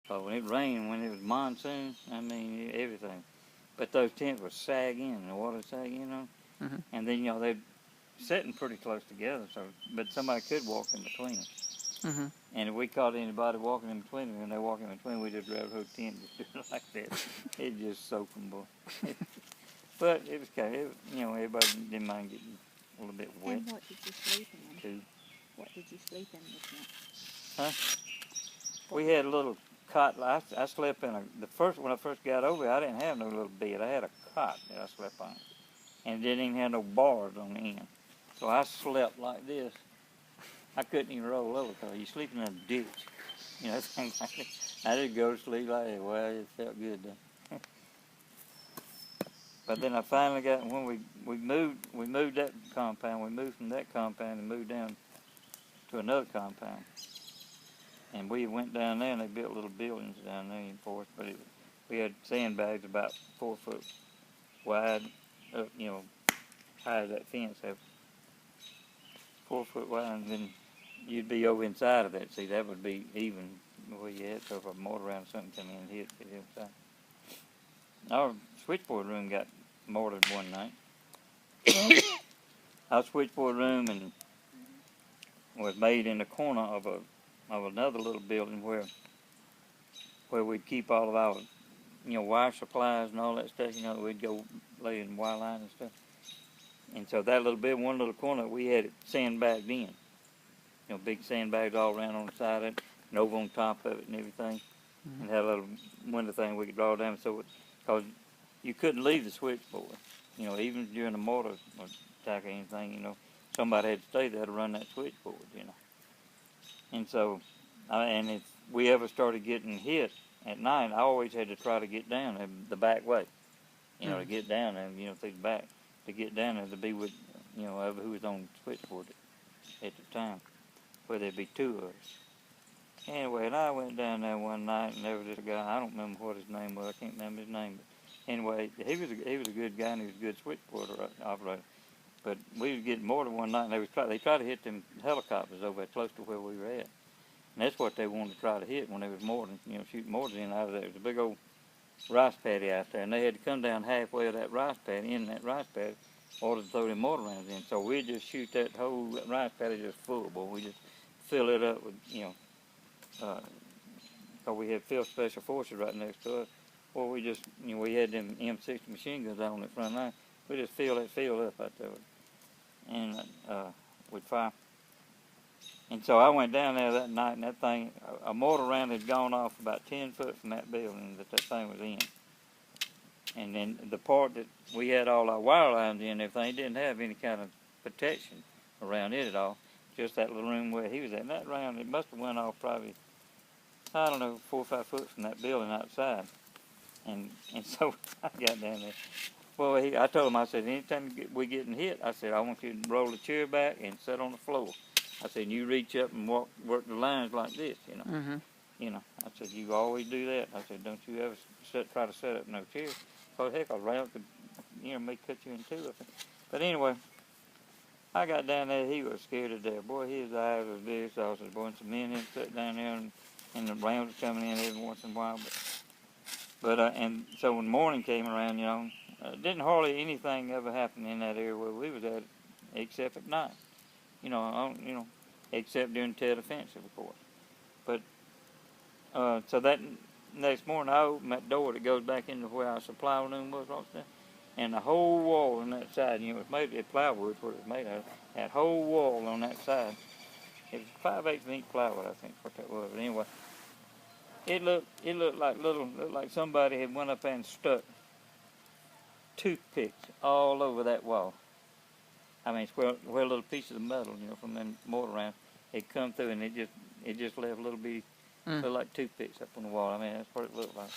So when it rained, when it was monsoon, I mean, everything. But those tents would sag in, the water sag in on. Mm-hmm. And then, you know, they're sitting pretty close together, so, but somebody could walk in between them. Mm-hmm. And if we caught anybody walking in between them, and they walk in between, we just grab the whole tent and just do it like that. It just soaked them, boy. But it was kind of, you know, everybody didn't mind getting a little bit wet. And what did you sleep in? Too. What did you sleep in the tent? Huh? We had a little cot. I slept in when I first got over here, I didn't have no little bed. I had a cot that I slept on. And it didn't even have no bars on the end. So I slept like this. I couldn't even roll over because you sleeping in a ditch. You know, things like that. I just go to sleep like that. Well, it felt good though. But then I finally got, when we moved that compound. We moved from that compound and moved down to another compound. And we went down there and they built little buildings down there for us. But we had sandbags about 4 foot wide, up, you know, high as that fence. 4 foot wide, and then you'd be over inside of that. See, that would be even where you had. So if a mortar round or something come in and hit it inside. Our switchboard room got mortared one night. Our switchboard room and was made in the corner of another little building where we'd keep all of our, you know, wire supplies and all that stuff. You know, we'd go lay in wire line and stuff. And so that little bit, one little corner, we had it sandbagged in. You know, big sandbags all around on the side of it, and over on top of it and everything. Mm-hmm. And had a little window thing we could draw down so because you couldn't leave the switchboard. You know, even during the mortar attack or anything, you know, somebody had to stay there to run that switchboard, you know. And so, and if we ever started getting hit at night, I always had to try to get down the back way, you know, to get down and, you know, through the back. To get down there to be with, you know, who was on the switchboard at the time, where there'd be two of us. Anyway, and I went down there one night, and there was this guy. I don't remember what his name was. I can't remember his name. But anyway, he was a good guy, and he was a good switchboard operator. But we was getting mortar one night, and they tried to hit them helicopters over there close to where we were at. And that's what they wanted to try to hit when they was mortaring, you know, shooting mortars in out of there. It was a big old rice paddy out there, and they had to come down halfway of that rice paddy, in that rice paddy, in order to throw them mortar rounds in. So we'd just shoot that whole rice paddy just full, boy. We just fill it up with, you know, because we had Field Special Forces right next to us. Or we just, you know, we had them M60 machine guns on the front line. We just fill that field up out there, and we'd fire. And so I went down there that night, and that thing, a mortar round had gone off about 10 foot from that building that thing was in. And then the part that we had all our wire lines in and everything, didn't have any kind of protection around it at all. Just that little room where he was at. And that round, it must have went off probably, I don't know, 4 or 5 foot from that building outside. And so I got down there. Well, I told him, I said, anytime we getting hit, I said, I want you to roll the chair back and sit on the floor. I said, you reach up and work the lines like this, you know. Mm-hmm. You know, I said, you always do that. I said, don't you ever try to set up no chair. Oh, heck, a round could, you know, may cut you in two. But anyway, I got down there. He was scared to death. Boy, his eyes was big. So I was a bunch of men had sat down there, and the rounds were coming in every once in a while. But and so when morning came around, you know, didn't hardly anything ever happen in that area where we was at, except at night. You know, except during Tet Offensive, of course. But so that next morning, I opened that door that goes back into where our supply room was, and the whole wall on that side, you know, it was made of plywood, what it was made of. That whole wall on that side, it was 5/8 inch plywood, I think, what that was. But anyway, it looked like somebody had went up there and stuck toothpicks all over that wall. I mean, where little pieces of metal, you know, from them mortar rounds, it come through, and it just left a little bitty, looked like toothpicks up on the wall. I mean, that's what it looked like.